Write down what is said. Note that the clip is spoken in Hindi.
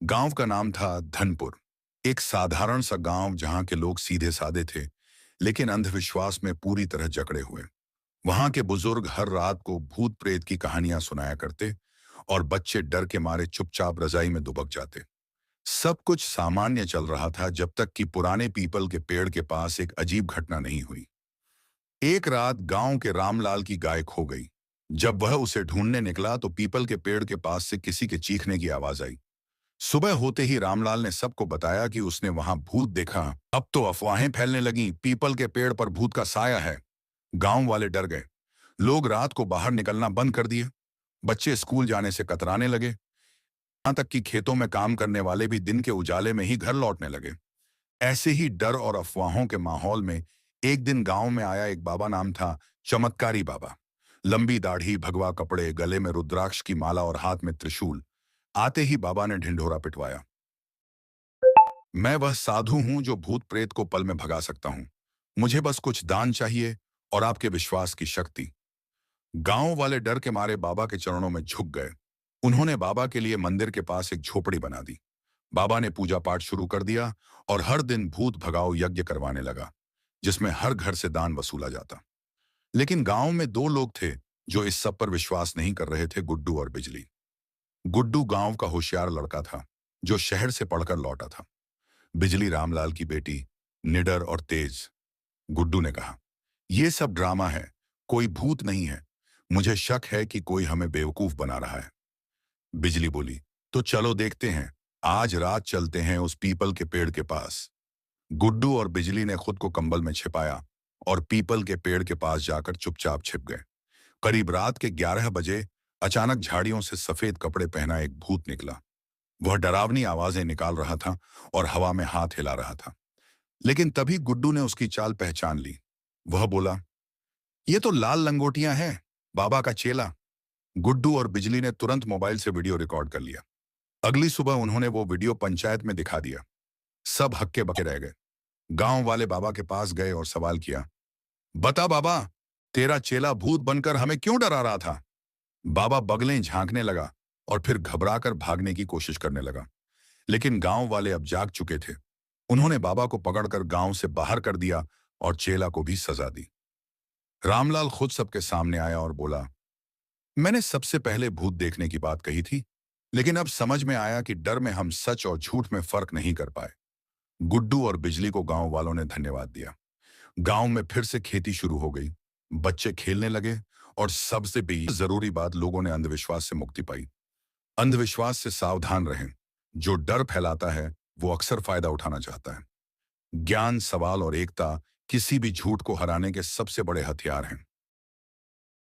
गांव का नाम था धनपुर। एक साधारण सा गांव जहां के लोग सीधे साधे थे, लेकिन अंधविश्वास में पूरी तरह जकड़े हुए। वहां के बुजुर्ग हर रात को भूत प्रेत की कहानियां सुनाया करते और बच्चे डर के मारे चुपचाप रजाई में दुबक जाते। सब कुछ सामान्य चल रहा था जब तक कि पुराने पीपल के पेड़ के पास एक अजीब घटना नहीं हुई। एक रात गांव के रामलाल की गाय खो गई। जब वह उसे ढूंढने निकला तो पीपल के पेड़ के पास से किसी के चीखने की आवाज आई। सुबह होते ही रामलाल ने सबको बताया कि उसने वहां भूत देखा। अब तो अफवाहें फैलने लगीं, पीपल के पेड़ पर भूत का साया है। गांव वाले डर गए। लोग रात को बाहर निकलना बंद कर दिए। बच्चे स्कूल जाने से कतराने लगे। यहां तक कि खेतों में काम करने वाले भी दिन के उजाले में ही घर लौटने लगे। ऐसे ही डर और अफवाहों के माहौल में एक दिन गांव में आया एक बाबा। नाम था चमत्कारी बाबा। लंबी दाढ़ी, भगवा कपड़े, गले में रुद्राक्ष की माला और हाथ में त्रिशूल। आते ही बाबा ने ढिंढोरा पिटवाया। मैं वह साधु हूं जो भूत प्रेत को पल में भगा सकता हूं। मुझे बस कुछ दान चाहिए और आपके विश्वास की शक्ति। गांव वाले डर के मारे बाबा के चरणों में झुक गए। उन्होंने बाबा के लिए मंदिर के पास एक झोपड़ी बना दी। बाबा ने पूजा पाठ शुरू कर दिया और हर दिन भूत भगाओ यज्ञ करवाने लगा, जिसमें हर घर से दान वसूला जाता। लेकिन गांव में दो लोग थे जो इस सब पर विश्वास नहीं कर रहे थे, गुड्डू और बिजली। गुड्डू गांव का होशियार लड़का था जो शहर से पढ़कर लौटा था। बिजली रामलाल की बेटी, निडर और तेज। गुड्डू ने कहा, यह सब ड्रामा है, कोई भूत नहीं है। मुझे शक है कि कोई हमें बेवकूफ बना रहा है। बिजली बोली, तो चलो देखते हैं। आज रात चलते हैं उस पीपल के पेड़ के पास। गुड्डू और बिजली ने खुद को कंबल में छिपाया और पीपल के पेड़ के पास जाकर चुपचाप छिप गए। करीब रात के 11 बजे अचानक झाड़ियों से सफेद कपड़े पहना एक भूत निकला। वह डरावनी आवाजें निकाल रहा था और हवा में हाथ हिला रहा था। लेकिन तभी गुड्डू ने उसकी चाल पहचान ली। वह बोला, ये तो लाल लंगोटियां हैं, बाबा का चेला। गुड्डू और बिजली ने तुरंत मोबाइल से वीडियो रिकॉर्ड कर लिया। अगली सुबह उन्होंने वो वीडियो पंचायत में दिखा दिया। सब हक्के बके रह गए। गांव वाले बाबा के पास गए और सवाल किया, बता बाबा, तेरा चेला भूत बनकर हमें क्यों डरा रहा था? बाबा बगलें झांकने लगा और फिर घबराकर भागने की कोशिश करने लगा। लेकिन गांव वाले अब जाग चुके थे। उन्होंने बाबा को पकड़कर गांव से बाहर कर दिया और चेला को भी सजा दी। रामलाल खुद सबके सामने आया और बोला, मैंने सबसे पहले भूत देखने की बात कही थी, लेकिन अब समझ में आया कि डर में हम सच और झूठ में फर्क नहीं कर पाए। गुड्डू और बिजली को गांव वालों ने धन्यवाद दिया। गांव में फिर से खेती शुरू हो गई। बच्चे खेलने लगे और सबसे भी जरूरी बात, लोगों ने अंधविश्वास से मुक्ति पाई। अंधविश्वास से सावधान रहें। जो डर फैलाता है वो अक्सर फायदा उठाना चाहता है। ज्ञान, सवाल और एकता किसी भी झूठ को हराने के सबसे बड़े हथियार हैं।